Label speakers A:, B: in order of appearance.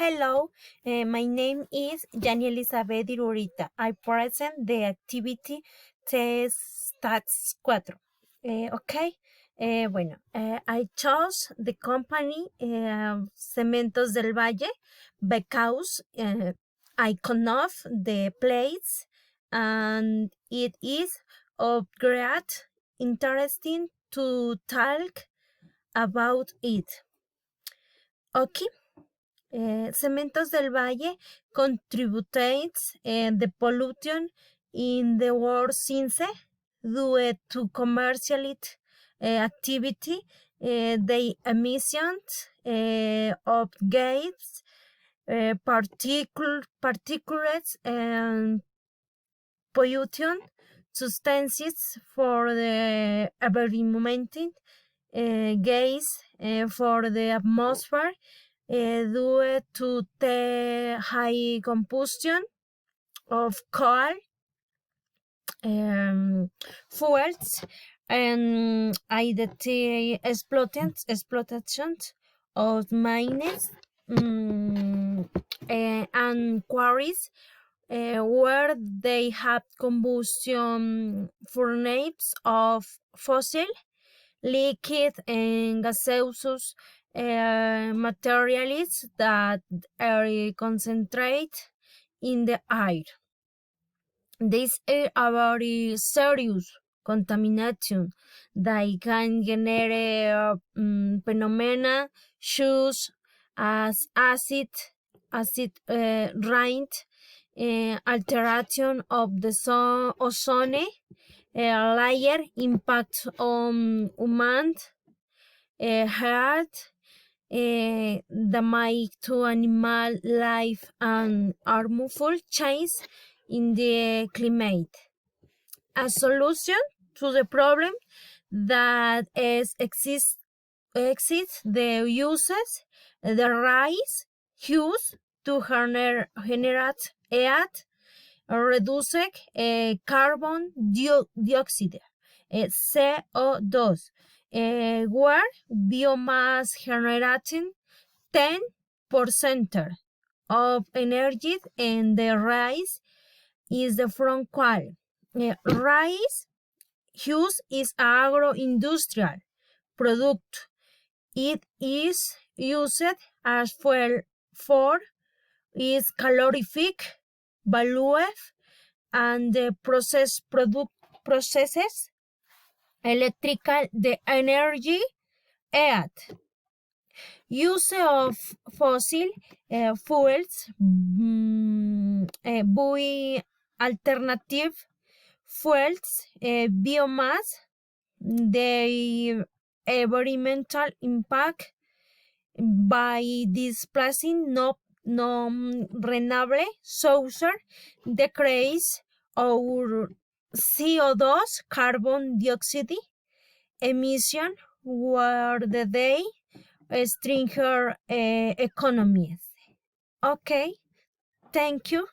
A: Hello, my name is Yanny I. I present the activity test stats 4. Okay, I chose the company Cementos del Valle because I know the place and it is of great interesting to talk about it. Okay. Cementos del Valle contributes the pollution in the world since due to commercial activity, the emissions of gas, particulates, and pollution substances for the environment, gas for the atmosphere due to the high combustion of coal fuels and the exploitation of mines and quarries where they have combustion furnaces of fossil, liquid, and gaseous materials that are concentrated in the air. This is a very serious contamination that can generate phenomena such as acid rain, alteration of the ozone layer, impact on human health, damage to animal life, and harmful change in the climate. A solution to the problem that exists the uses the rise use to generate heat, reduce carbon dioxide, CO2, where biomass generating 10% of energy, and the rice is the from coal. Rice use is agro-industrial product. It is used as fuel for its calorific value and the processes electrical the energy at use of fossil fuels by alternative fuels biomass the environmental impact by displacing non-renewable sources decrease our CO2 carbon dioxide emission were the day stronger economies. Okay, thank you.